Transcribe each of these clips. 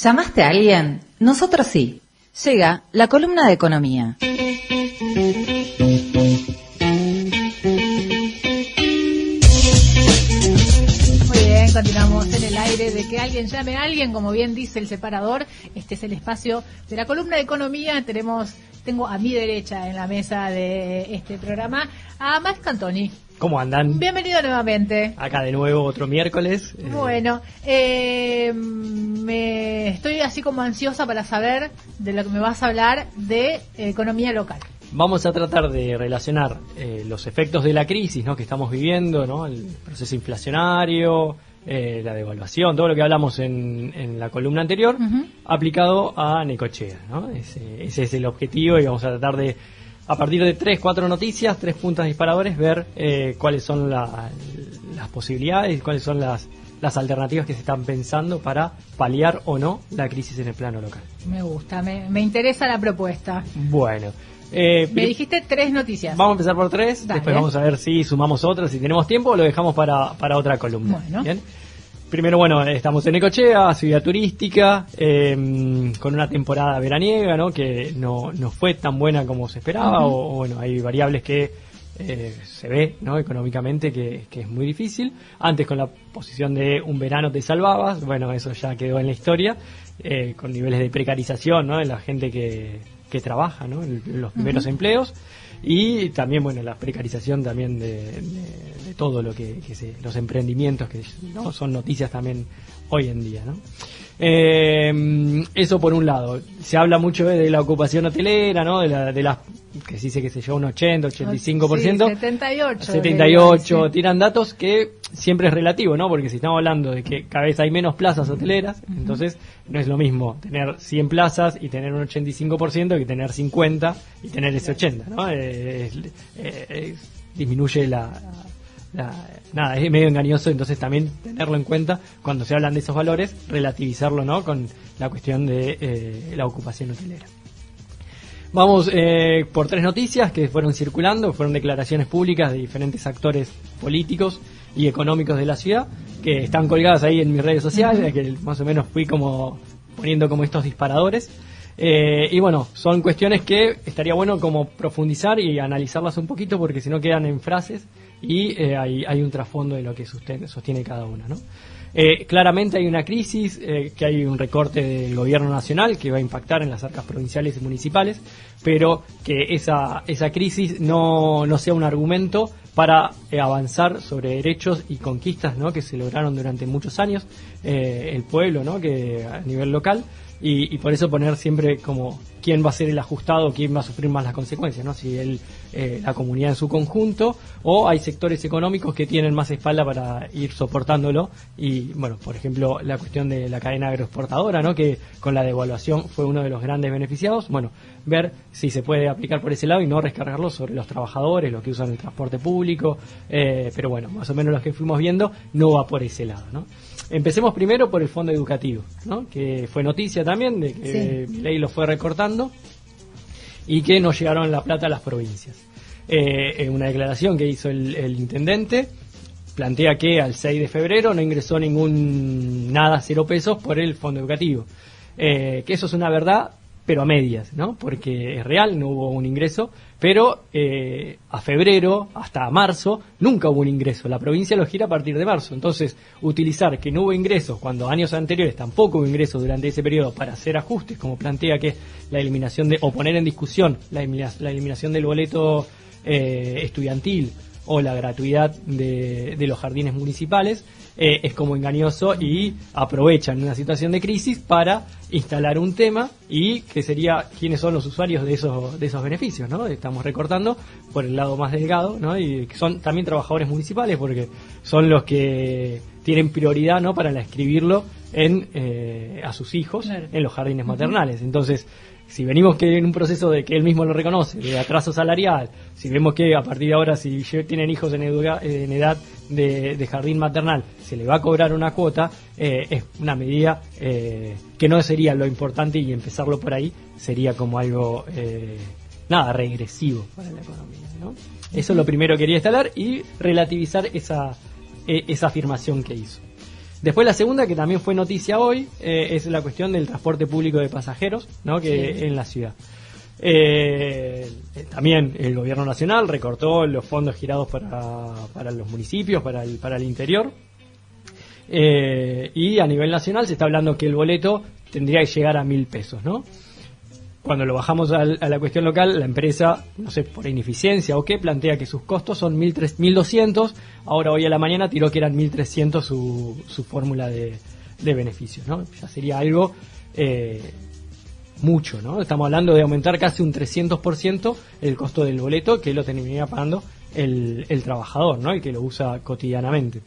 ¿Llamaste a alguien? Nosotros sí. Llega la columna de economía. Muy bien, continuamos en el aire de que alguien llame a alguien, como bien dice el separador. Este es el espacio de la columna de economía. Tengo a mi derecha en la mesa de este programa a Max Cantoni. ¿Cómo andan? Bienvenido nuevamente. Acá de nuevo otro miércoles. Bueno, estoy así como ansiosa para saber de lo que me vas a hablar de economía local. Vamos a tratar de relacionar los efectos de la crisis, ¿no?, que estamos viviendo, ¿no?, el proceso inflacionario, la devaluación, todo lo que hablamos en la columna anterior, aplicado a Necochea, ¿no? Ese es el objetivo, y vamos a tratar de, a partir de 3-4 noticias, 3 puntas disparadores, ver cuáles son las posibilidades, cuáles son las alternativas que se están pensando para paliar o no la crisis en el plano local. Me gusta, me interesa la propuesta. Bueno. Me dijiste 3 noticias. Vamos a empezar por 3, Dale. Después vamos a ver si sumamos otras, si tenemos tiempo, o lo dejamos para otra columna. Bueno. ¿Bien? Primero, bueno, estamos en Necochea, ciudad turística, con una temporada veraniega, ¿no?, que no fue tan buena como se esperaba, o bueno, hay variables que se ve, ¿no?, económicamente que es muy difícil. Antes, con la posición de un verano te salvabas, bueno, eso ya quedó en la historia, con niveles de precarización, ¿no?, de la gente que trabaja, ¿no?, en los primeros empleos, y también, bueno, la precarización también de todo lo que los emprendimientos, que no son noticias también hoy en día, ¿no? Eso por un lado. Se habla mucho de la ocupación hotelera, ¿no?, de las que se dice que se lleva un 80-85%. Sí, 78. 78, Sí. tiran datos que siempre es relativo, ¿no? Porque si estamos hablando de que cada vez hay menos plazas hoteleras, entonces no es lo mismo tener 100 plazas y tener un 85% que tener 50 y tener ese 80, ¿no? Disminuye nada, es medio engañoso, entonces también tenerlo en cuenta cuando se hablan de esos valores, relativizarlo, ¿no?, con la cuestión de la ocupación hotelera. Vamos por 3 noticias que fueron circulando, fueron declaraciones públicas de diferentes actores políticos y económicos de la ciudad, que están colgadas ahí en mis redes sociales, que más o menos fui como poniendo como estos disparadores. Y bueno, son cuestiones que estaría bueno como profundizar y analizarlas un poquito, porque si no quedan en frases y hay un trasfondo de lo que sostiene cada una, ¿no? Claramente hay una crisis, que hay un recorte del gobierno nacional que va a impactar en las arcas provinciales y municipales, pero que esa crisis no sea un argumento para avanzar sobre derechos y conquistas, ¿no?, que se lograron durante muchos años el pueblo, ¿no?, que a nivel local. Y por eso poner siempre como quién va a ser el ajustado, quién va a sufrir más las consecuencias, ¿no? Si la comunidad en su conjunto, o hay sectores económicos que tienen más espalda para ir soportándolo. Y bueno, por ejemplo, la cuestión de la cadena agroexportadora, ¿no?, que con la devaluación fue uno de los grandes beneficiados. Bueno, ver si se puede aplicar por ese lado y no recargarlo sobre los trabajadores, los que usan el transporte público, pero bueno, más o menos los que fuimos viendo no va por ese lado, ¿no? Empecemos primero por el fondo educativo, ¿no?, que fue noticia también de que Milei lo fue recortando y que no llegaron la plata a las provincias. Una declaración que hizo el intendente plantea que al 6 de febrero no ingresó nada, 0 pesos por el fondo educativo. Que eso es una verdad, pero a medias, ¿no?, porque es real, no hubo un ingreso, pero a febrero hasta marzo nunca hubo un ingreso. La provincia lo gira a partir de marzo. Entonces, utilizar que no hubo ingresos cuando años anteriores tampoco hubo ingresos durante ese periodo para hacer ajustes, como plantea que la eliminación o poner en discusión la eliminación del boleto estudiantil o la gratuidad de los jardines municipales, es como engañoso, y aprovechan una situación de crisis para instalar un tema, y que sería quiénes son los usuarios de esos beneficios, ¿no? Estamos recortando por el lado más delgado, ¿no?, y que son también trabajadores municipales, porque son los que tienen prioridad, ¿no?, para inscribirlo a sus hijos, claro, en los jardines maternales. Entonces, si venimos que en un proceso de que él mismo lo reconoce, de atraso salarial, si vemos que a partir de ahora, si tienen hijos en edad de jardín maternal, se le va a cobrar una cuota, es una medida que no sería lo importante, y empezarlo por ahí sería como algo regresivo para la economía, ¿no? Eso es lo primero que quería instalar y relativizar esa afirmación que hizo. Después la segunda, que también fue noticia hoy, es la cuestión del transporte público de pasajeros, ¿no? Que en la ciudad. También el gobierno nacional recortó los fondos girados para los municipios, para el interior. Y a nivel nacional se está hablando que el boleto tendría que llegar a 1.000 pesos, ¿no? Cuando lo bajamos a la cuestión local, la empresa, no sé, por ineficiencia o qué, plantea que sus costos son 1.200. Ahora, hoy a la mañana tiró que eran 1.300 su fórmula de beneficios, ¿no? Ya sería algo mucho, ¿no? Estamos hablando de aumentar casi un 300% el costo del boleto, que lo terminaría pagando el trabajador, ¿no? El que lo usa cotidianamente.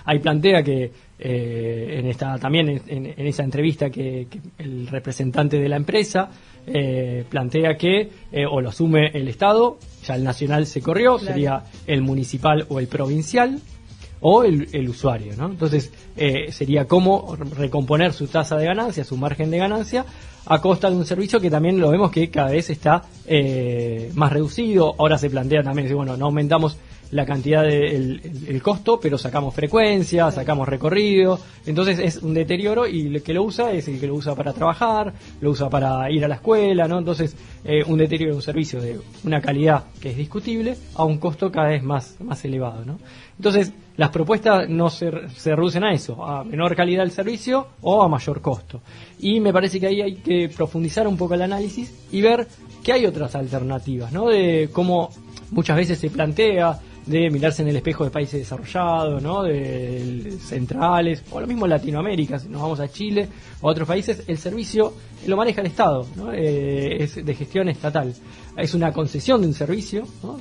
Ahí plantea que en esa entrevista que el representante de la empresa plantea que o lo asume el Estado, ya el nacional se corrió, claro, sería el municipal o el provincial, o el usuario, ¿no? Entonces sería cómo recomponer su tasa de ganancia, su margen de ganancia, a costa de un servicio que también lo vemos que cada vez está más reducido. Ahora se plantea también, bueno, no aumentamos la cantidad el costo, pero sacamos frecuencia, sacamos recorrido, entonces es un deterioro, y el que lo usa es el que lo usa para trabajar, lo usa para ir a la escuela, ¿no? Entonces un deterioro de un servicio de una calidad que es discutible a un costo cada vez más elevado, ¿no? Entonces las propuestas no se reducen a eso, a menor calidad del servicio o a mayor costo, y me parece que ahí hay que profundizar un poco el análisis y ver que hay otras alternativas, ¿no? De cómo muchas veces se plantea de mirarse en el espejo de países desarrollados, ¿no? De centrales, o lo mismo en Latinoamérica, si nos vamos a Chile o a otros países, el servicio lo maneja el Estado, ¿no? Es de gestión estatal, es una concesión de un servicio, ¿no?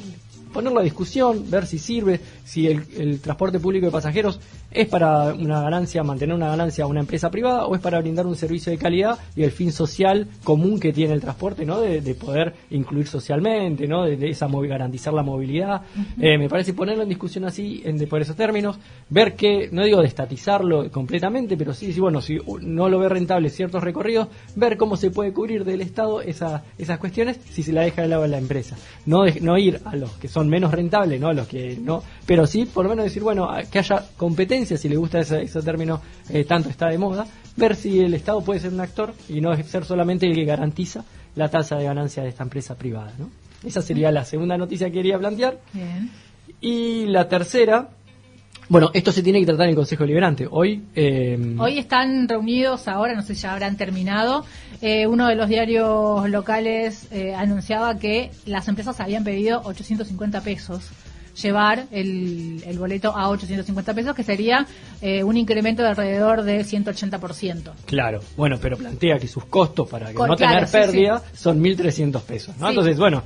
Ponerlo a discusión, ver si sirve, si el transporte público de pasajeros es para una ganancia, mantener una ganancia a una empresa privada, o es para brindar un servicio de calidad y el fin social común que tiene el transporte, ¿no? De poder incluir socialmente, ¿no? De garantizar la movilidad. Uh-huh. Me parece ponerlo en discusión así, por esos términos, ver que, no digo de estatizarlo completamente, pero sí, bueno, si no lo ve rentable ciertos recorridos, ver cómo se puede cubrir del Estado esas cuestiones si se la deja de lado a la empresa. No ir a los que son menos rentables, ¿no? Los que no, pero sí por lo menos decir, bueno, que haya competencia, si le gusta ese término, tanto está de moda, ver si el Estado puede ser un actor y no ser solamente el que garantiza la tasa de ganancia de esta empresa privada, ¿no? Esa sería la segunda noticia que quería plantear. Bien. Y la tercera, bueno, esto se tiene que tratar en el Consejo Deliberante. Hoy están reunidos ahora, no sé si ya habrán terminado. Uno de los diarios locales anunciaba que las empresas habían pedido 850 pesos. Llevar el boleto a 850 pesos, que sería un incremento de alrededor de 180%. Claro, bueno, pero plantea que sus costos para no tener pérdida son 1.300 pesos, ¿no? Sí. Entonces, bueno,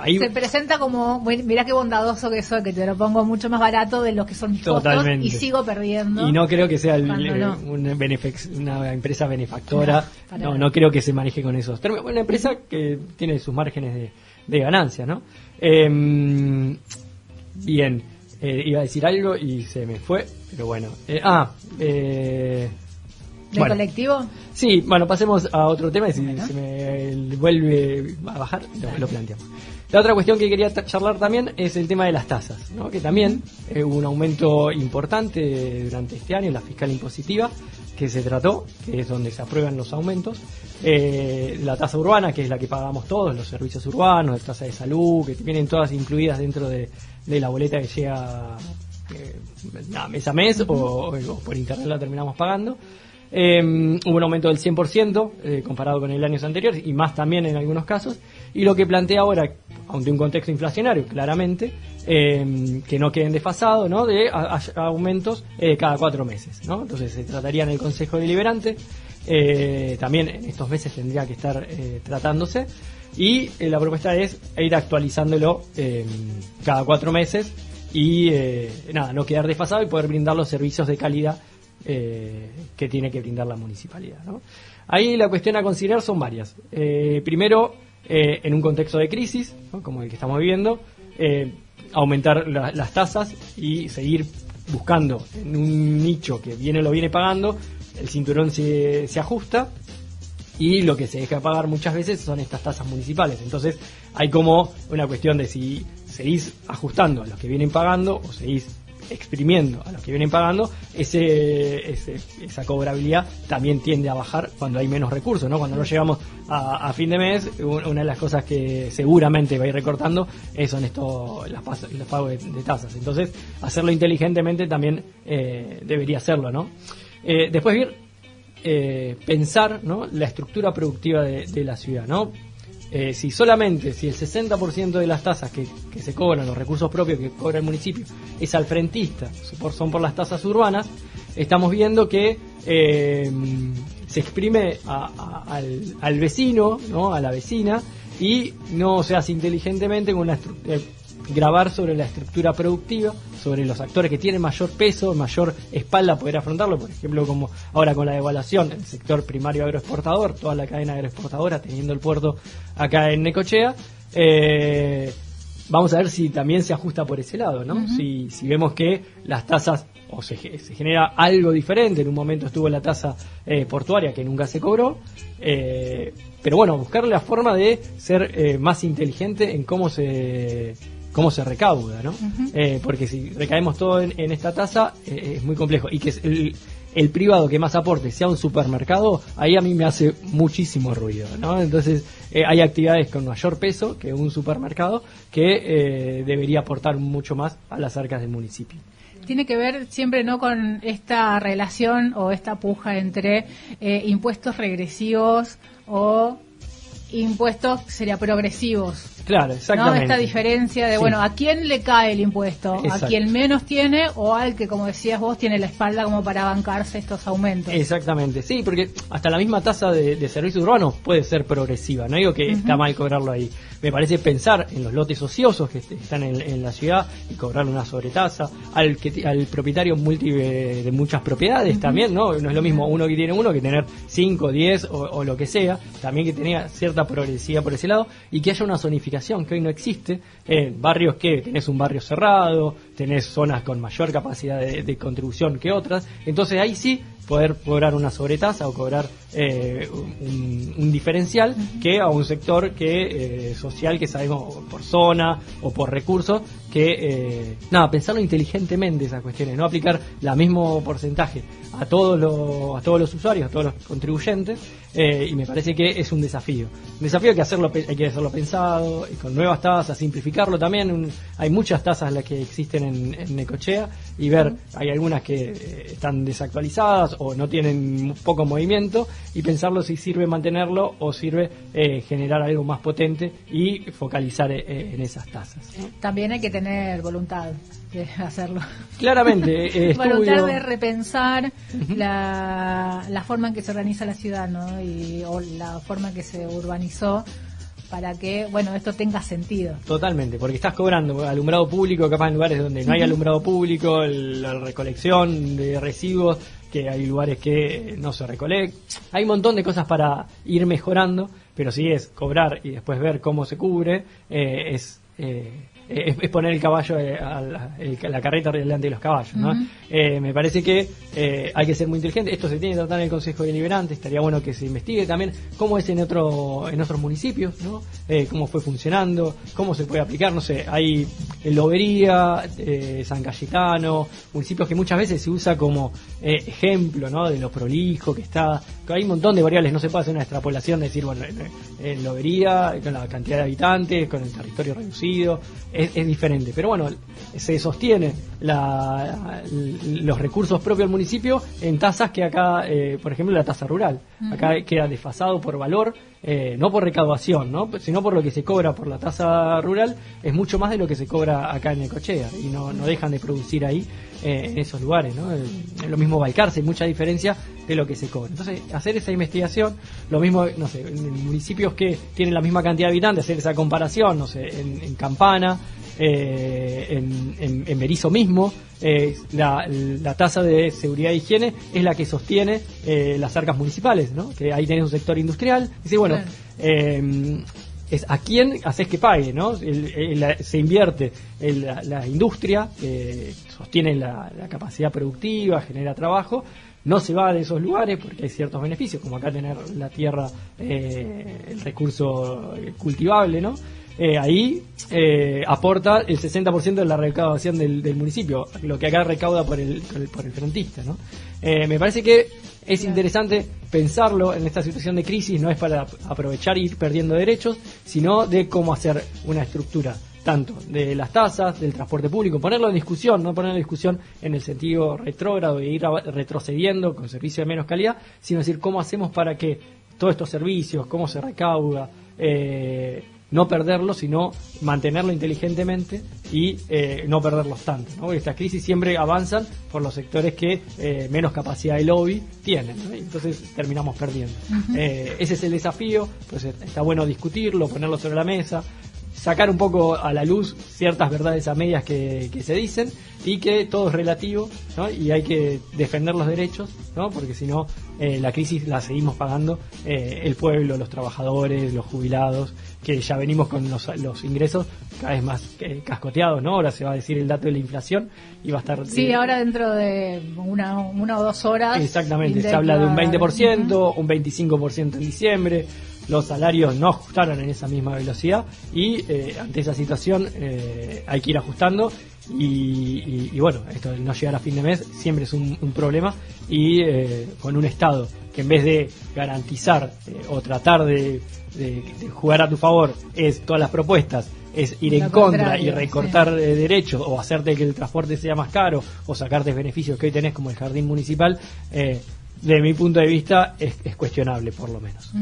ahí se presenta como, mirá qué bondadoso que soy, que te lo pongo mucho más barato de lo que son mis costos y sigo perdiendo. Y no creo que sea una empresa benefactora, no creo que se maneje con esos términos. Una empresa que tiene sus márgenes de ganancia, ¿no? Bien, iba a decir algo y se me fue, pero bueno. ¿De colectivo? Sí, bueno, pasemos a otro tema y si se me vuelve a bajar, lo planteamos. La otra cuestión que quería charlar también es el tema de las tasas, ¿no? Que también hubo un aumento importante durante este año en la fiscal impositiva que se trató, que es donde se aprueban los aumentos. La tasa urbana, que es la que pagamos todos, los servicios urbanos, la tasa de salud, que vienen todas incluidas dentro de la boleta que llega mes a mes, o por internet la terminamos pagando. Hubo un aumento del 100% comparado con el año anterior, y más también en algunos casos. Y lo que plantea ahora, aunque un contexto inflacionario, claramente, que no queden desfasados, ¿no? De aumentos cada 4 meses, ¿no? Entonces se trataría en el Consejo Deliberante. También en estos meses tendría que estar tratándose, y la propuesta es ir actualizándolo cada 4 meses y no quedar desfasado y poder brindar los servicios de calidad que tiene que brindar la municipalidad, ¿no? Ahí la cuestión a considerar son varias. Primero, en un contexto de crisis, ¿no? Como el que estamos viviendo, aumentar las tasas y seguir buscando en un nicho que lo viene pagando, el cinturón se ajusta, y lo que se deja pagar muchas veces son estas tasas municipales. Entonces hay como una cuestión de si seguís ajustando a los que vienen pagando o seguís exprimiendo a los que vienen pagando, esa cobrabilidad también tiende a bajar cuando hay menos recursos, ¿no? Cuando no llegamos a fin de mes, una de las cosas que seguramente va a ir recortando son los pagos de tasas. Entonces, hacerlo inteligentemente también debería hacerlo, ¿no? Después pensar, ¿no?, la estructura productiva de la ciudad, ¿no? Si el 60% de las tasas que se cobran, los recursos propios que cobra el municipio, es al frentista, son por las tasas urbanas, estamos viendo que se exprime al vecino, ¿no?, a la vecina, y no se hace inteligentemente con grabar sobre la estructura productiva, sobre los actores que tienen mayor peso, mayor espalda a poder afrontarlo, por ejemplo, como ahora con la devaluación, el sector primario agroexportador, toda la cadena agroexportadora, teniendo el puerto acá en Necochea. Vamos a ver si también se ajusta por ese lado, ¿no? Si vemos que las tasas, o se genera algo diferente. En un momento estuvo la tasa portuaria que nunca se cobró, pero bueno, buscar la forma de ser más inteligente en cómo se recauda, ¿no? Porque si recaemos todo en esta tasa, es muy complejo. Y que el privado que más aporte sea un supermercado, ahí a mí me hace muchísimo ruido, ¿no? Entonces, hay actividades con mayor peso que un supermercado que debería aportar mucho más a las arcas del municipio. Tiene que ver siempre, ¿no?, con esta relación o esta puja entre impuestos regresivos o impuestos sería progresivos. Claro, exactamente. ¿No? Esta diferencia de, sí, bueno, ¿a quién le cae el impuesto? Exacto. ¿A quien menos tiene o al que, como decías vos, tiene la espalda como para bancarse estos aumentos? Exactamente, sí, porque hasta la misma tasa de servicios urbanos puede ser progresiva. No digo que está mal cobrarlo ahí. Me parece pensar en los lotes ociosos que están en la ciudad y cobrarle una sobretasa, al propietario de muchas propiedades también, ¿no? No es lo mismo uno que tiene uno que tener 5, 10 o lo que sea, también que tenga cierta progresividad por ese lado, y que haya una zonificación que hoy no existe, en barrios que tenés un barrio cerrado, tenés zonas con mayor capacidad de contribución que otras, entonces ahí sí poder cobrar una sobretasa o cobrar un diferencial que a un sector social que sabemos por zona o por recursos que pensarlo inteligentemente esas cuestiones, no aplicar el mismo porcentaje a todos los usuarios, a todos los contribuyentes, y me parece que es un desafío que hay que hacerlo pensado y con nuevas tasas, simplificarlo también. Hay muchas tasas las que existen en Necochea y ver, hay algunas que están desactualizadas o no tienen poco movimiento, y pensarlo si sirve mantenerlo o sirve generar algo más potente y focalizar en esas tasas, ¿no? También hay que tener voluntad de hacerlo. Claramente, voluntad de repensar la forma en que se organiza la ciudad, ¿no? O la forma en que se urbanizó, para que, bueno, esto tenga sentido. Totalmente, porque estás cobrando alumbrado público, capaz en lugares donde no hay alumbrado público, la recolección de residuos, que hay lugares que no se recolectan. Hay un montón de cosas para ir mejorando, pero si es cobrar y después ver cómo se cubre, es poner el caballo la carreta delante de los caballos, ¿no? Me parece que hay que ser muy inteligente. Esto se tiene que tratar en el Consejo Deliberante. Estaría bueno que se investigue también cómo es en otros municipios, ¿no? Cómo fue funcionando, cómo se puede aplicar. No sé, hay en Lobería, San Cayetano, municipios que muchas veces se usa como ejemplo, ¿no?, de lo prolijo que está. Hay un montón de variables, no se puede hacer una extrapolación de decir, bueno, en Lobería, con la cantidad de habitantes, con el territorio reducido, es diferente. Pero bueno, se sostiene los recursos propios del municipio en tasas que acá, por ejemplo, la tasa rural. Acá queda desfasado por valor, no por recaudación, ¿no?, sino por lo que se cobra por la tasa rural, es mucho más de lo que se cobra acá en Necochea, y no dejan de producir ahí en esos lugares, ¿no? Lo mismo Balcarce, hay mucha diferencia de lo que se cobra. Entonces, hacer esa investigación, lo mismo, no sé, en municipios que tienen la misma cantidad de habitantes, hacer esa comparación, no sé, en Campana, en Berizo mismo, la tasa de seguridad e higiene es la que sostiene las arcas municipales, ¿no? Que ahí tenés un sector industrial, y dice, bueno, es a quién haces que pague, ¿no? Se invierte en la industria, sostiene la capacidad productiva, genera trabajo, no se va de esos lugares porque hay ciertos beneficios, como acá tener la tierra, el recurso cultivable, ¿no? ahí aporta el 60% de la recaudación del municipio, lo que acá recauda por el frentista, ¿no? Me parece que es interesante pensarlo en esta situación de crisis, no es para aprovechar e ir perdiendo derechos, sino de cómo hacer una estructura tanto de las tasas, del transporte público, ponerlo en discusión, no ponerlo en discusión en el sentido retrógrado de ir retrocediendo con servicios de menos calidad, sino decir cómo hacemos para que todos estos servicios, cómo se recauda, no perderlos, sino mantenerlo inteligentemente y no perderlos tanto, ¿no? Porque estas crisis siempre avanzan por los sectores que menos capacidad de lobby tienen, ¿no? Y entonces terminamos perdiendo. Ese es el desafío, pues está bueno discutirlo, ponerlo sobre la mesa, sacar un poco a la luz ciertas verdades a medias que se dicen y que todo es relativo, ¿no? Y hay que defender los derechos, ¿no? Porque si no, la crisis la seguimos pagando el pueblo, los trabajadores, los jubilados, que ya venimos con los ingresos cada vez más cascoteados, ¿no? Ahora se va a decir el dato de la inflación y va a estar... Sí, ahora dentro de una o 2 horas... Exactamente, se habla de un 20%, un 25% en diciembre. Los salarios no ajustaron en esa misma velocidad y ante esa situación hay que ir ajustando y bueno, esto de no llegar a fin de mes siempre es un problema y con un Estado que en vez de garantizar o tratar de jugar a tu favor todas las propuestas es ir en contra y recortar derechos o hacerte que el transporte sea más caro o sacarte beneficios que hoy tenés como el jardín municipal, de mi punto de vista es cuestionable por lo menos.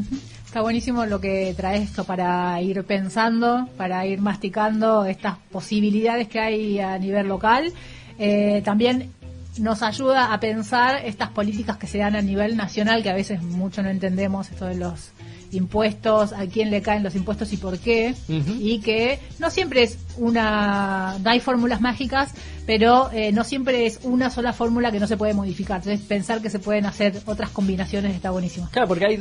Está buenísimo lo que trae esto para ir pensando, para ir masticando estas posibilidades que hay a nivel local. También nos ayuda a pensar estas políticas que se dan a nivel nacional, que a veces mucho no entendemos, esto de los impuestos, a quién le caen los impuestos y por qué, y que no siempre es no hay fórmulas mágicas, pero no siempre es una sola fórmula que no se puede modificar. Entonces pensar que se pueden hacer otras combinaciones está buenísimo. Claro, porque hay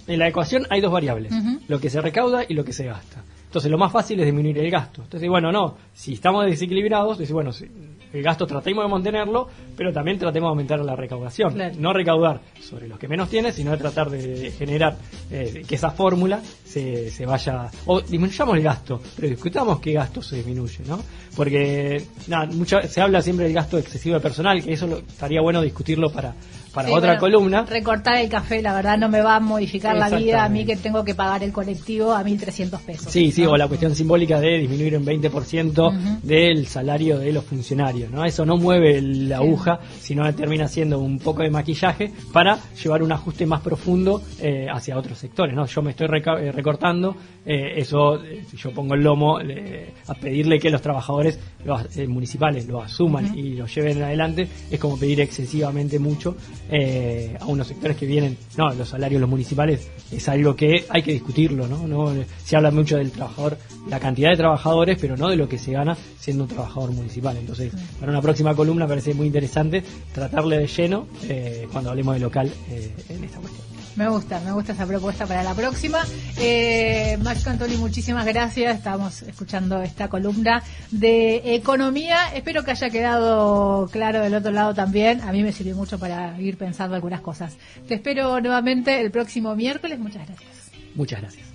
en la ecuación hay dos variables, lo que se recauda y lo que se gasta. Entonces lo más fácil es disminuir el gasto. Entonces, bueno, no, si estamos desequilibrados, dice, bueno, si el gasto tratemos de mantenerlo, pero también tratemos de aumentar la recaudación. Claro. No recaudar sobre los que menos tienen, sino de tratar de generar que esa fórmula se vaya... O disminuyamos el gasto, pero discutamos qué gasto se disminuye, ¿no? Porque se habla siempre del gasto excesivo de personal, que eso estaría bueno discutirlo para otra columna. Recortar el café, la verdad, no me va a modificar la vida a mí que tengo que pagar el colectivo a 1.300 pesos. Sí, ¿no? O la cuestión simbólica de disminuir un 20% del salario de los funcionarios, ¿no? Eso no mueve la aguja, sino termina siendo un poco de maquillaje para llevar un ajuste más profundo hacia otros sectores, ¿no? Yo me estoy recortando, si yo pongo el lomo a pedirle que los trabajadores municipales lo asuman y lo lleven adelante, es como pedir excesivamente mucho a unos sectores que vienen. No, los salarios los municipales es algo que hay que discutirlo, ¿no? Se habla mucho del trabajador, la cantidad de trabajadores, pero no de lo que se gana siendo un trabajador municipal. Entonces, para una próxima columna parece muy interesante tratarle de lleno cuando hablemos de local en esta cuestión. Me gusta esa propuesta para la próxima. Max Cantoni, muchísimas gracias. Estamos escuchando esta columna de economía. Espero que haya quedado claro del otro lado también. A mí me sirvió mucho para ir pensando algunas cosas. Te espero nuevamente el próximo miércoles. Muchas gracias. Muchas gracias.